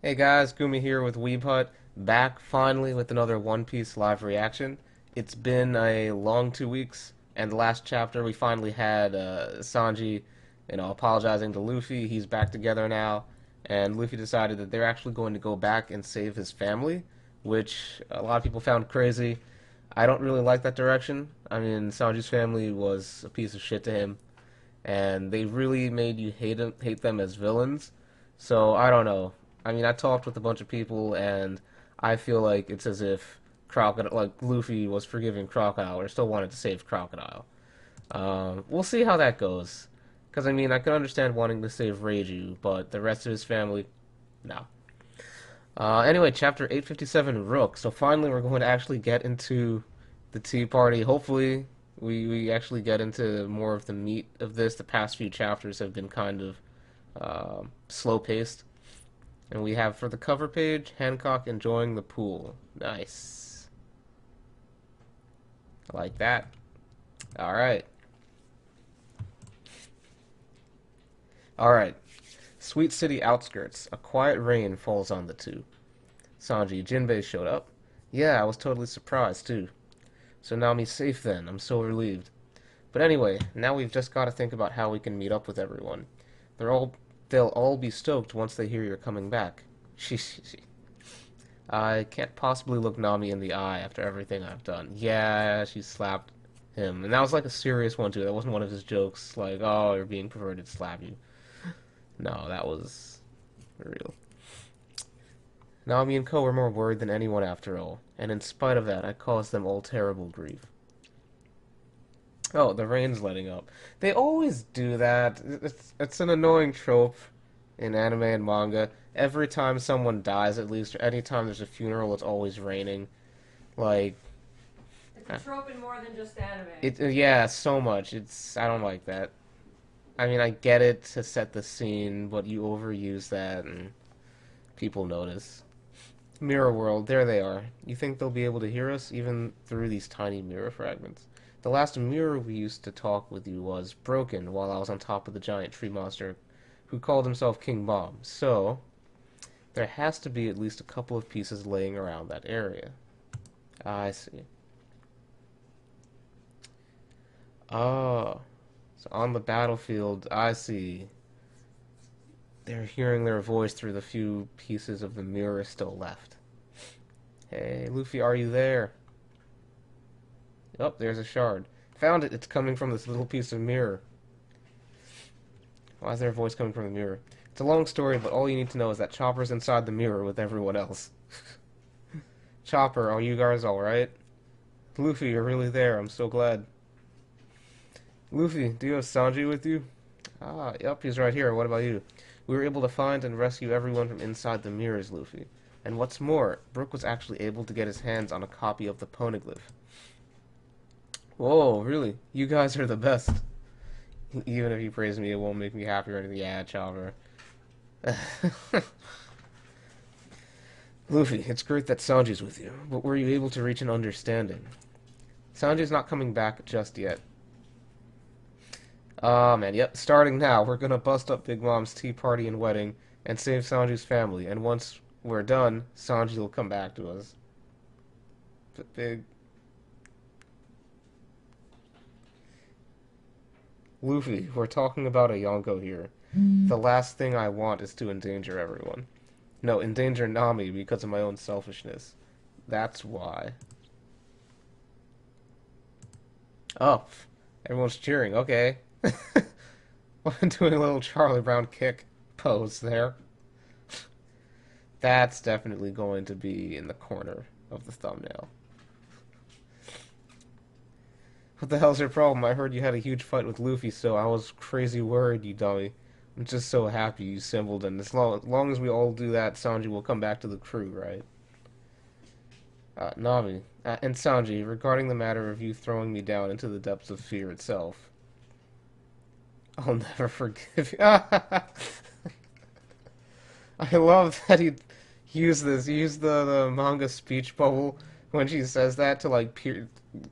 Hey guys, Gumi here with Weebhut, back finally with another One Piece live reaction. It's been a long 2 weeks, and the last chapter we finally had Sanji, apologizing to Luffy. He's back together now, and Luffy decided that they're actually going to go back and save his family, which a lot of people found crazy. I don't really like that direction. I mean, Sanji's family was a piece of shit to him, and they really made you hate them as villains. So I don't know. I mean, I talked with a bunch of people, and I feel like it's as if Crocodile, like Luffy, was forgiving Crocodile or still wanted to save Crocodile. We'll see how that goes. Because I mean, I can understand wanting to save Reiju, but the rest of his family, no. Anyway, chapter 857, Rook. So finally, we're going to actually get into the Tea Party. Hopefully, we actually get into more of the meat of this. The past few chapters have been kind of slow paced. And we have for the cover page, Hancock enjoying the pool. Nice. I like that. Alright. Alright. Sweet City outskirts. A quiet rain falls on the two. Sanji, Jinbei showed up. Yeah, I was totally surprised, too. So now me's safe then. I'm so relieved. But anyway, now we've just got to think about how we can meet up with everyone. They're all they'll all be stoked once they hear you're coming back. I can't possibly look Nami in the eye after everything I've done. Yeah, she slapped him. And that was like a serious one too. That wasn't one of his jokes like, oh, you're being perverted, slap you. No, that was real. Nami and Co were more worried than anyone after all. And in spite of that, I caused them all terrible grief. Oh, the rain's letting up. They always do that. It's an annoying trope in anime and manga. Every time someone dies, at least, or anytime there's a funeral, it's always raining. Like, It's a trope in more than just anime. yeah, so much. I don't like that. I mean, I get it to set the scene, but you overuse that and people notice. Mirror World, there they are. You think they'll be able to hear us, even through these tiny mirror fragments? The last mirror we used to talk with you was broken while I was on top of the giant tree monster who called himself King Bomb. So, there has to be at least a couple of pieces laying around that area. I see. Oh, so on the battlefield, I see. They're hearing their voice through the few pieces of the mirror still left. Hey, Luffy, are you there? Oh, there's a shard. Found it. It's coming from this little piece of mirror. Why is there a voice coming from the mirror? It's a long story, but all you need to know is that Chopper's inside the mirror with everyone else. Chopper, are you guys alright? Luffy, you're really there. I'm so glad. Luffy, do you have Sanji with you? Ah, yep, he's right here. What about you? We were able to find and rescue everyone from inside the mirrors, Luffy. And what's more, Brook was actually able to get his hands on a copy of the Poneglyph. Whoa, really? You guys are the best. Even if you praise me, it won't make me happy or anything. Yeah, Chopper. Luffy, it's great that Sanji's with you, but were you able to reach an understanding? Sanji's not coming back just yet. Oh man, yep, starting now, we're gonna bust up Big Mom's tea party and wedding and save Sanji's family, and once we're done, Sanji will come back to us. Big... Luffy, we're talking about a Yonko here. The last thing I want is to endanger everyone. No, endanger Nami because of my own selfishness. That's why. Oh, everyone's cheering. Okay. I'm doing a little Charlie Brown kick pose there. That's definitely going to be in the corner of the thumbnail. What the hell's your problem? I heard you had a huge fight with Luffy, so I was crazy worried, you dummy. I'm just so happy you assembled, and as long as we all do that, Sanji will come back to the crew, right? Nami. And Sanji, regarding the matter of you throwing me down into the depths of fear itself, I'll never forgive you. I love that he used the manga speech bubble when she says that to like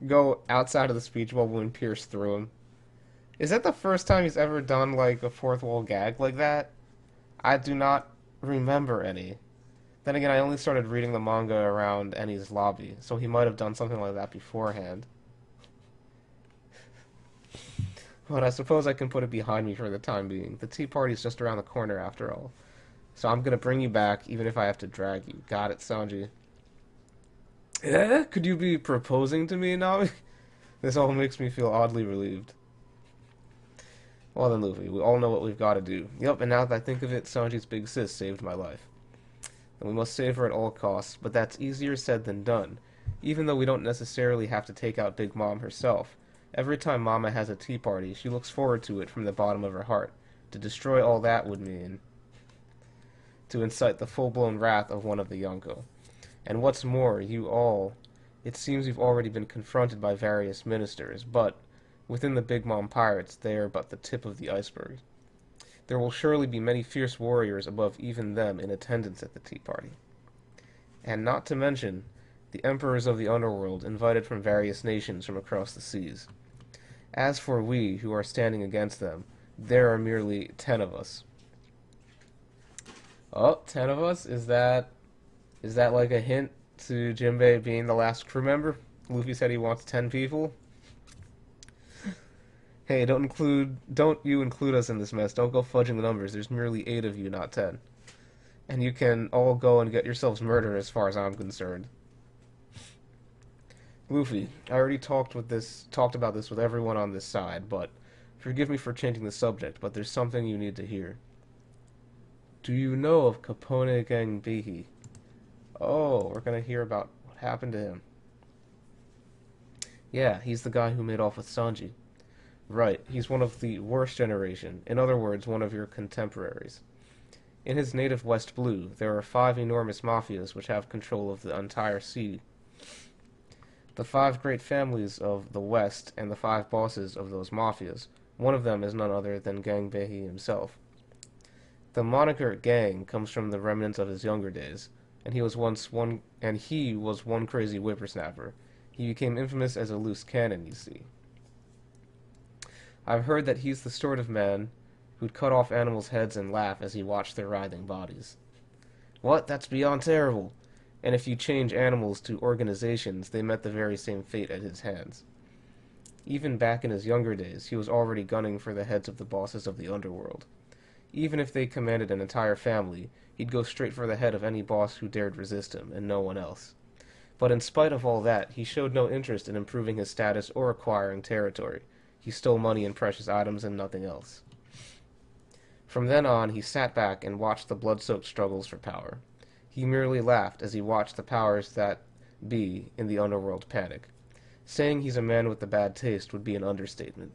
go outside of the speech bubble and pierce through him. Is that the first time he's ever done like a fourth wall gag like that? I do not remember any. Then again, I only started reading the manga around Eni's lobby, so he might have done something like that beforehand. But I suppose I can put it behind me for the time being. The tea party's just around the corner after all. So I'm gonna bring you back, even if I have to drag you. Got it, Sanji? Could you be proposing to me, Nami? This all makes me feel oddly relieved. Well then, Luffy, we all know what we've got to do. Yup, and now that I think of it, Sanji's big sis saved my life. And we must save her at all costs, but that's easier said than done. Even though we don't necessarily have to take out Big Mom herself. Every time Mama has a tea party, she looks forward to it from the bottom of her heart. To destroy all that would mean to incite the full-blown wrath of one of the Yonko. And what's more, it seems you've already been confronted by various ministers, but within the Big Mom pirates, they are but the tip of the iceberg. There will surely be many fierce warriors above even them in attendance at the tea party. And not to mention, the emperors of the underworld invited from various nations from across the seas. As for we, who are standing against them, there are merely 10 of us. Oh, 10 of us? Is that like a hint to Jinbei being the last crew member? Luffy said he wants 10 people. Hey, don't you include us in this mess. Don't go fudging the numbers. There's merely 8 of you, not 10. And you can all go and get yourselves murdered as far as I'm concerned. Luffy, I already talked about this with everyone on this side, but forgive me for changing the subject, but there's something you need to hear. Do you know of Capone Bege? Oh, we're gonna hear about what happened to him. Yeah, he's the guy who made off with Sanji. Right, he's one of the worst generation, in other words, one of your contemporaries. In his native West Blue, there are 5 enormous mafias which have control of the entire sea. The 5 great families of the West and the 5 bosses of those mafias. One of them is none other than Gang Behe himself. The moniker Gang comes from the remnants of his younger days, and he was one crazy whippersnapper. He became infamous as a loose cannon, you see. I've heard that he's the sort of man who'd cut off animals' heads and laugh as he watched their writhing bodies. What? That's beyond terrible. And if you change animals to organizations, they met the very same fate at his hands. Even back in his younger days, he was already gunning for the heads of the bosses of the underworld. Even if they commanded an entire family, he'd go straight for the head of any boss who dared resist him, and no one else. But in spite of all that, he showed no interest in improving his status or acquiring territory. He stole money and precious items and nothing else. From then on, he sat back and watched the blood-soaked struggles for power. He merely laughed as he watched the powers that be in the underworld panic. Saying he's a man with a bad taste would be an understatement.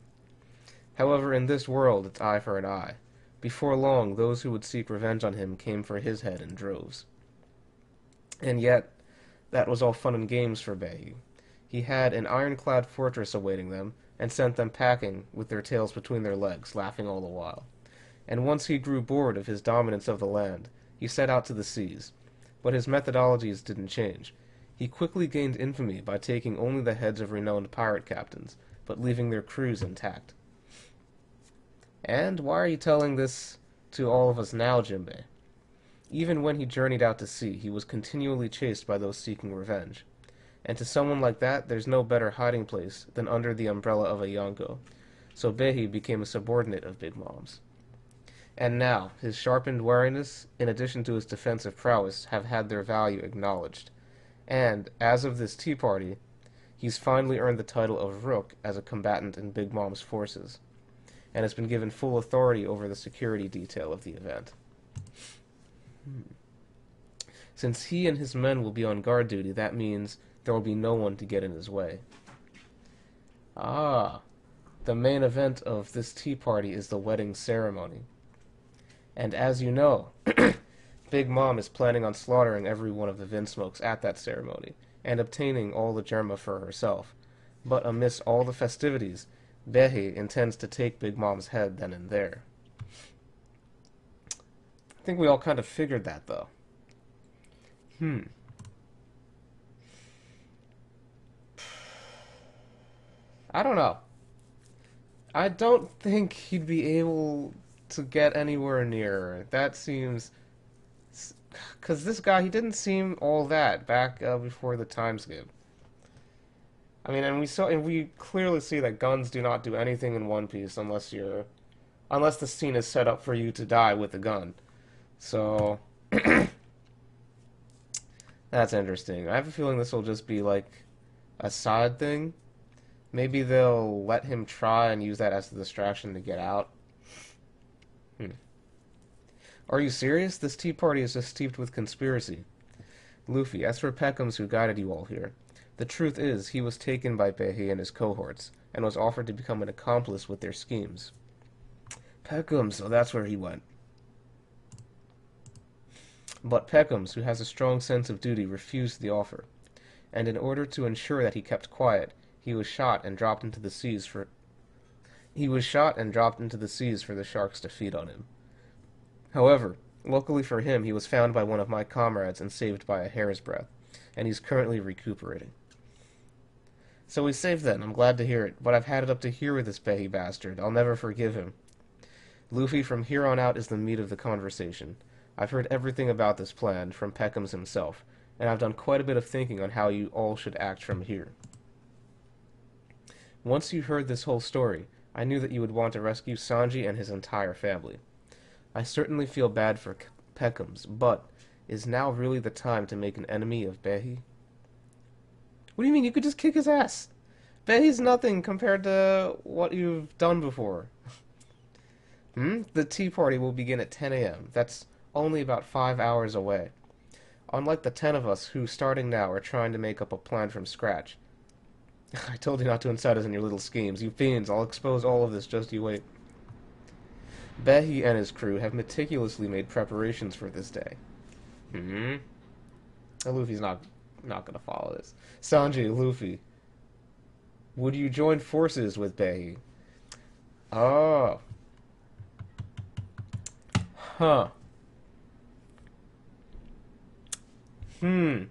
However, in this world, it's eye for an eye. Before long, those who would seek revenge on him came for his head in droves. And yet, that was all fun and games for Behe. He had an ironclad fortress awaiting them, and sent them packing with their tails between their legs, laughing all the while. And once he grew bored of his dominance of the land, he set out to the seas. But his methodologies didn't change. He quickly gained infamy by taking only the heads of renowned pirate captains, but leaving their crews intact. And why are you telling this to all of us now, Jinbei? Even when he journeyed out to sea, he was continually chased by those seeking revenge. And to someone like that, there's no better hiding place than under the umbrella of a Yonko. So Behe became a subordinate of Big Mom's. And now, his sharpened wariness, in addition to his defensive prowess, have had their value acknowledged. And, as of this tea party, he's finally earned the title of Rook as a combatant in Big Mom's forces, and has been given full authority over the security detail of the event. Since he and his men will be on guard duty, that means there will be no one to get in his way. Ah, the main event of this tea party is the wedding ceremony. And as you know, Big Mom is planning on slaughtering every one of the Vinsmokes at that ceremony, and obtaining all the Germa for herself. But amidst all the festivities, Behe intends to take Big Mom's head then and there. I think we all kind of figured that, though. I don't know. I don't think he'd be able to get anywhere near her. That seems Because this guy, he didn't seem all that back before the time skip. I mean, and we clearly see that guns do not do anything in One Piece unless the scene is set up for you to die with a gun. So that's interesting. I have a feeling this will just be like a side thing. Maybe they'll let him try and use that as a distraction to get out. Hmm. Are you serious? This tea party is just steeped with conspiracy. Luffy, as for Peckhams who guided you all here, the truth is he was taken by Behe and his cohorts, and was offered to become an accomplice with their schemes. Peckhams, so that's where he went. But Peckhams, who has a strong sense of duty, refused the offer, and in order to ensure that he kept quiet, he was shot and dropped into the seas for the sharks to feed on him. However, luckily for him, he was found by one of my comrades and saved by a hair's breadth, and he's currently recuperating. So he's safe then, I'm glad to hear it, but I've had it up to here with this Behe bastard. I'll never forgive him. Luffy, from here on out, is the meat of the conversation. I've heard everything about this plan from Peckhams himself, and I've done quite a bit of thinking on how you all should act from here. Once you heard this whole story, I knew that you would want to rescue Sanji and his entire family. I certainly feel bad for Peckhams, but is now really the time to make an enemy of Behe? What do you mean? You could just kick his ass. Behe's nothing compared to what you've done before. The tea party will begin at 10 a.m. That's only about 5 hours away. Unlike the 10 of us who, starting now, are trying to make up a plan from scratch. I told you not to incite us in your little schemes. You fiends, I'll expose all of this, just you wait. Behe and his crew have meticulously made preparations for this day. Luffy's not gonna follow this. Sanji, Luffy, would you join forces with Behe? Oh. Huh. You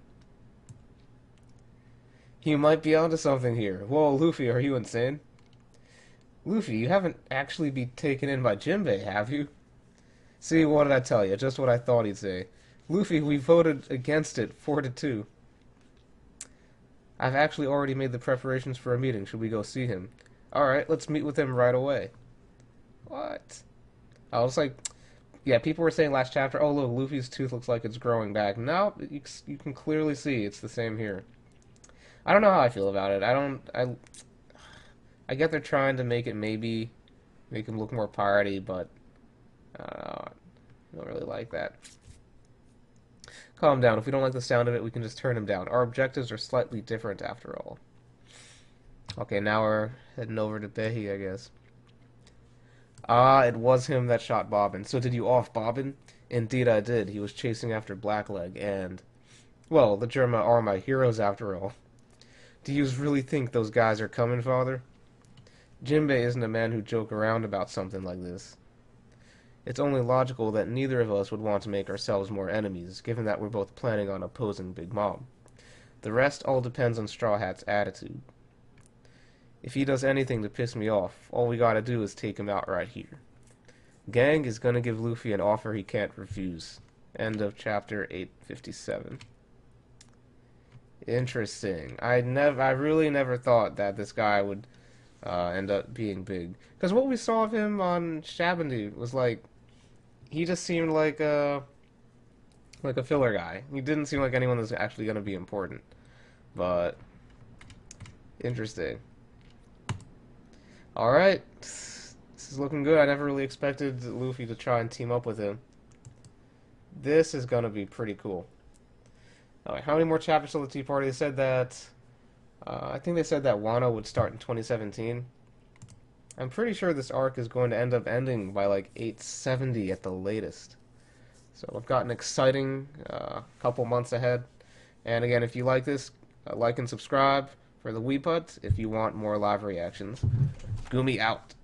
might be onto something here. Whoa, Luffy, are you insane? Luffy, you haven't actually been taken in by Jinbei, have you? See, what did I tell you? Just what I thought he'd say. Luffy, we voted against it, 4-2. I've actually already made the preparations for a meeting. Should we go see him? Alright, let's meet with him right away. What? I was like, yeah, people were saying last chapter, oh look, Luffy's tooth looks like it's growing back. No, you can clearly see it's the same here. I don't know how I feel about it. I get they're trying to make him look more piratey, but I don't know. I don't really like that. Calm down. If we don't like the sound of it, we can just turn him down. Our objectives are slightly different after all. Okay, now we're heading over to Behe, I guess. Ah, it was him that shot Bobbin. So did you off Bobbin? Indeed I did. He was chasing after Blackleg and... Well, the Germa are my heroes after all. Do you really think those guys are coming, father? Jinbei isn't a man who'd joke around about something like this. It's only logical that neither of us would want to make ourselves more enemies, given that we're both planning on opposing Big Mom. The rest all depends on Straw Hat's attitude. If he does anything to piss me off, all we gotta do is take him out right here. Gang is gonna give Luffy an offer he can't refuse. End of chapter 857. Interesting. I really never thought that this guy would end up being big. Because what we saw of him on Shabandi was like, he just seemed like a filler guy. He didn't seem like anyone that's actually gonna be important. But interesting. Alright, this is looking good. I never really expected Luffy to try and team up with him. This is gonna be pretty cool. Alright, how many more chapters till the Tea Party? They said that, I think they said that Wano would start in 2017. I'm pretty sure this arc is going to end up ending by like 870 at the latest. So we've got an exciting couple months ahead. And again, if you like this, like and subscribe for the Weeput if you want more live reactions. Gumi out.